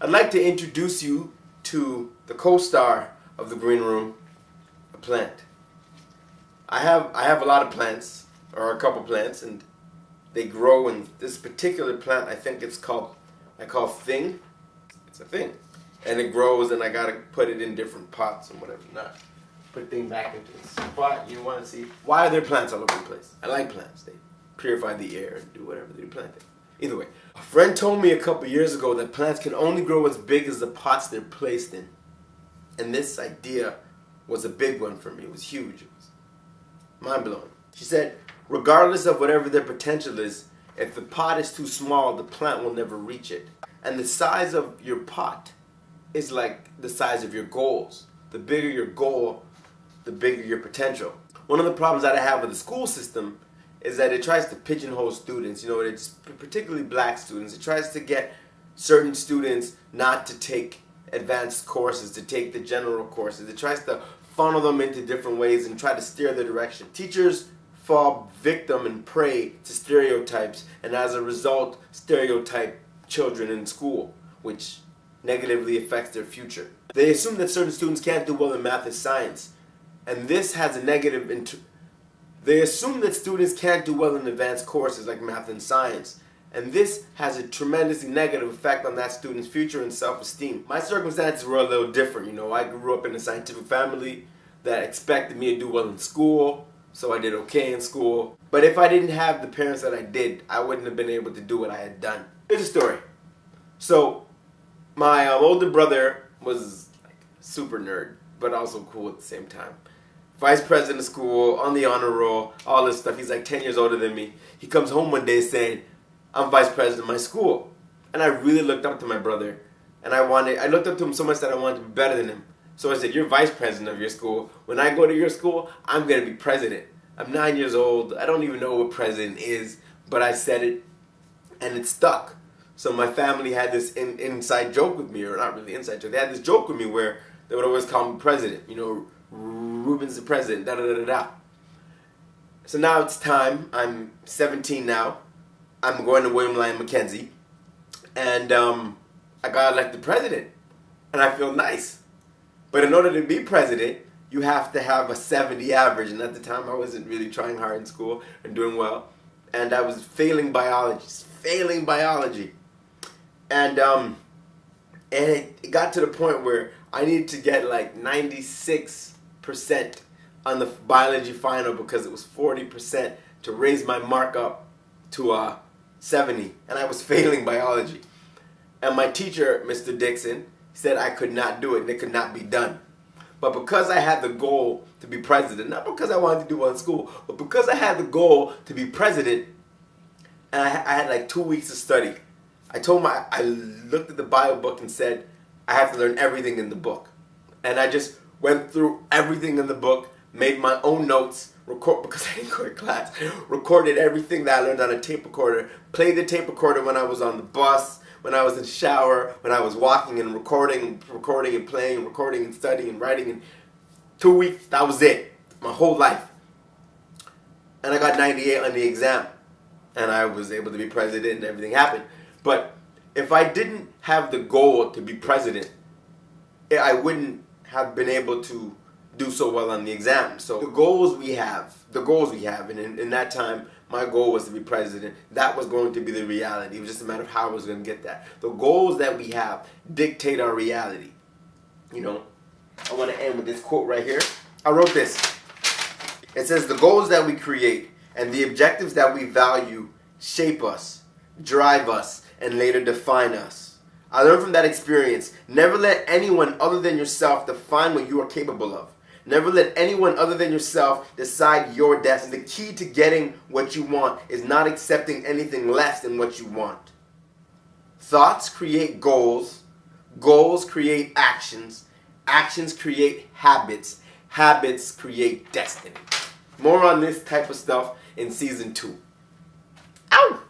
I'd like to introduce you to the co-star of the Green Room, a plant. I have a lot of plants, or a couple plants, and they grow in this particular plant. I think I call Thing. It's a thing. And it grows, and I gotta put it in different pots and whatever. Not put things back into its spot. You wanna see why are there plants all over the place? I like plants. They purify the air and do whatever they do planting. Either way, a friend told me a couple years ago that plants can only grow as big as the pots they're placed in. And this idea was a big one for me. It was huge. It was mind-blowing. She said, regardless of whatever their potential is, if the pot is too small, the plant will never reach it. And the size of your pot is like the size of your goals. The bigger your goal, the bigger your potential. One of the problems that I have with the school system is that it tries to pigeonhole students. You know, it's particularly black students. It tries to get certain students not to take advanced courses, to take the general courses. It tries to funnel them into different ways and try to steer their direction. Teachers fall victim and prey to stereotypes, and as a result, stereotype children in school, which negatively affects their future. They assume that certain students can't do well in math and science, and this has a negative They assume that students can't do well in advanced courses like math and science, and this has a tremendously negative effect on that student's future and self-esteem. My circumstances were a little different. You know, I grew up in a scientific family that expected me to do well in school, so I did okay in school. But if I didn't have the parents that I did, I wouldn't have been able to do what I had done. Here's a story. So, my older brother was like super nerd, but also cool at the same time. Vice president of school, on the honor roll, all this stuff. He's like 10 years older than me. He comes home one day saying, I'm vice president of my school. And I really looked up to my brother. And I looked up to him so much that I wanted to be better than him. So I said, you're vice president of your school. When I go to your school, I'm going to be president. I'm 9 years old. I don't even know what president is. But I said it, and it stuck. So my family had this inside joke with me, or not really inside joke. They had this joke with me where they would always call me president. You know, Ruben's the president, da-da-da-da-da. So now it's time. I'm 17 now. I'm going to William Lyon Mackenzie. And I got elected president. And I feel nice. But in order to be president, you have to have a 70 average. And at the time, I wasn't really trying hard in school and doing well. And I was failing biology. And it got to the point where I needed to get like 96% on the biology final because it was 40% to raise my mark up to 70. And I was failing biology. And my teacher, Mr. Dixon, said I could not do it and it could not be done. But because I had the goal to be president, not because I wanted to do well in school, but because I had the goal to be president, and I had like 2 weeks to study. I looked at the Bible book and said, I have to learn everything in the book. And I just went through everything in the book, made my own notes, because I didn't go to class, recorded everything that I learned on a tape recorder, played the tape recorder when I was on the bus, when I was in the shower, when I was walking and recording and playing, recording and studying and writing. In 2 weeks, that was it. My whole life. And I got 98 on the exam. And I was able to be president and everything happened. But if I didn't have the goal to be president, I wouldn't have been able to do so well on the exam. So the goals we have, and in that time, my goal was to be president. That was going to be the reality. It was just a matter of how I was going to get that. The goals that we have dictate our reality. You know, I want to end with this quote right here. I wrote this. It says, the goals that we create and the objectives that we value shape us, drive us, and later define us. I learned from that experience, never let anyone other than yourself define what you are capable of. Never let anyone other than yourself decide your destiny. The key to getting what you want is not accepting anything less than what you want. Thoughts create goals. Goals create actions. Actions create habits. Habits create destiny. More on this type of stuff in season 2. Ow!